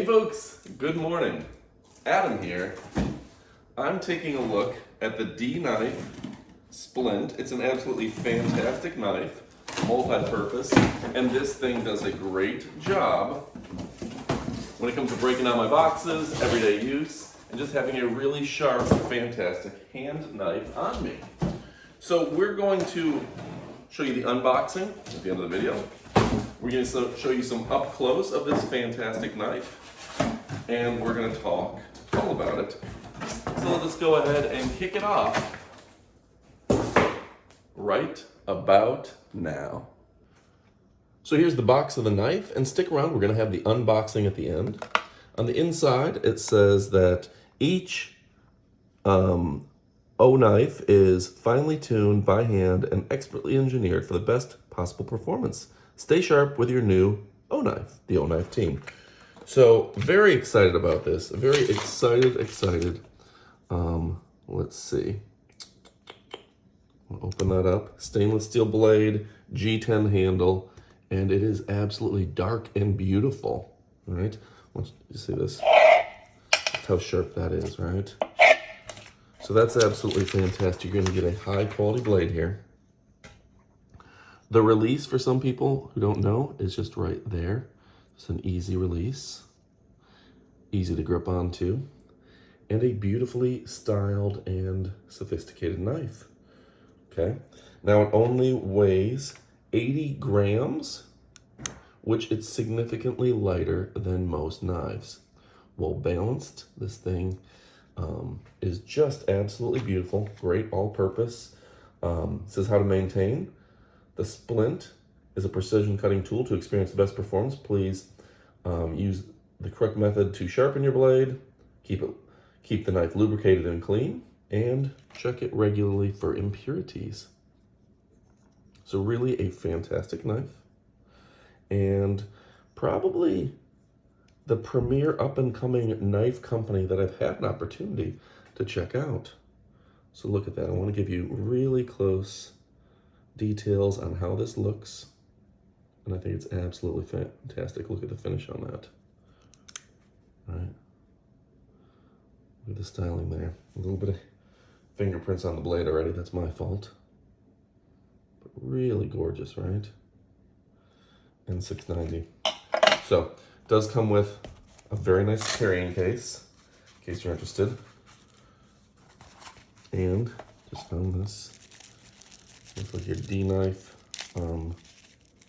Hey folks, good morning. Adam here. I'm taking a look at the D-Knife Splint. It's an absolutely fantastic knife, multi-purpose, and this thing does a great job when it comes to breaking down my boxes, everyday use, and just having a really sharp, fantastic hand knife on me. So we're going to show you the unboxing at the end of the video. We're going to show you some up close of this fantastic knife, and we're going to talk all about it. So let's go ahead and kick it off right about now. So here's the box of the knife, and stick around, we're going to have the unboxing at the end. On the inside, it says that each O-Knife is finely tuned by hand and expertly engineered for the best possible performance. Stay sharp with your new O-Knife, the O-Knife team. So very excited about this, very excited. Let's see. I'll open that up. Stainless steel blade, G10 handle, and it is absolutely dark and beautiful, right? Once you see this, that's how sharp that is, right? So that's absolutely fantastic. You're gonna get a high quality blade here. The release, for some people who don't know, is just right there. It's an easy release, easy to grip onto, and a beautifully styled and sophisticated knife. Okay, now it only weighs 80 grams, which it's significantly lighter than most knives. Well balanced, this thing is just absolutely beautiful, great all-purpose. Says how to maintain. The Splint is a precision cutting tool to experience the best performance. Please use the correct method to sharpen your blade, keep the knife lubricated and clean, and check it regularly for impurities. So really a fantastic knife, and probably the premier up-and-coming knife company that I've had an opportunity to check out. So look at that. I want to give you really close details on how this looks, and I think it's absolutely fantastic. Look at the finish on that. All right, look at the styling there. A little bit of fingerprints on the blade already. That's my fault, but really gorgeous, right? And $6.90. So it does come with a very nice carrying case in case you're interested, and just found this. Looks like your D-Knife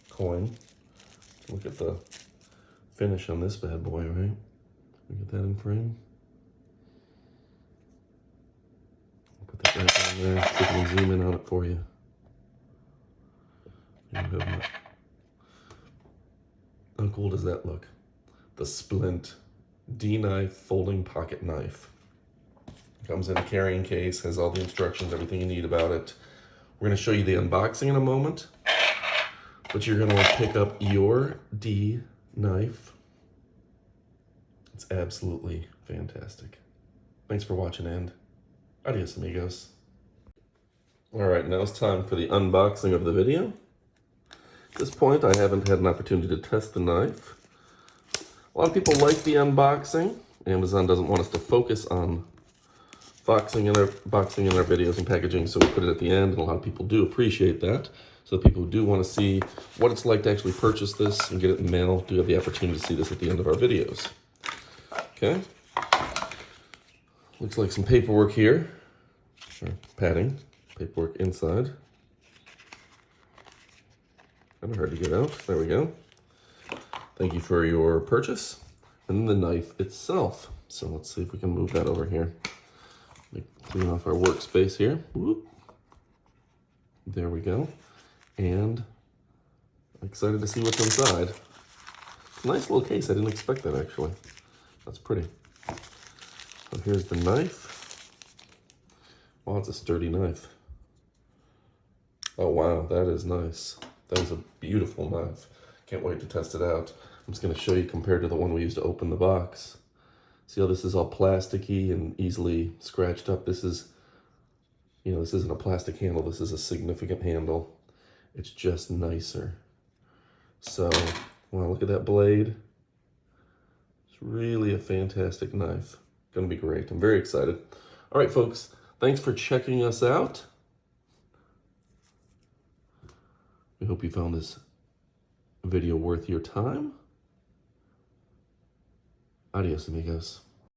coin. Look at the finish on this bad boy, right? We get that in frame. Put that right down there. See if I can zoom in on it for you. How cool does that look? The Splint D-Knife folding pocket knife. Comes in a carrying case, has all the instructions, everything you need about it. We're going to show you the unboxing in a moment, but you're going to want to pick up your D-Knife. It's absolutely fantastic. Thanks for watching, and adios, amigos. All right, now it's time for the unboxing of the video. At this point, I haven't had an opportunity to test the knife. A lot of people like the unboxing. Amazon doesn't want us to focus on boxing in our videos and packaging, so we put it at the end, and a lot of people do appreciate that. So the people who do want to see what it's like to actually purchase this and get it in the mail do have the opportunity to see this at the end of our videos. Okay. Looks like some paperwork here, or padding, paperwork inside. Kind of hard to get out. There we go. Thank you for your purchase. And then the knife itself. So let's see if we can move that over here. Clean off our workspace here. Whoop. There we go. And I'm excited to see what's inside. It's a nice little case. I didn't expect that, actually. That's pretty. So here's the knife. Wow, it's a sturdy knife. Oh wow, that is nice. That is a beautiful knife. Can't wait to test it out. I'm just going to show you compared to the one we used to open the box. See how this is all plasticky and easily scratched up? This is, this isn't a plastic handle. This is a significant handle. It's just nicer. So, wow, look at that blade. It's really a fantastic knife. Gonna be great. I'm very excited. All right, folks, thanks for checking us out. We hope you found this video worth your time. Adios, amigos.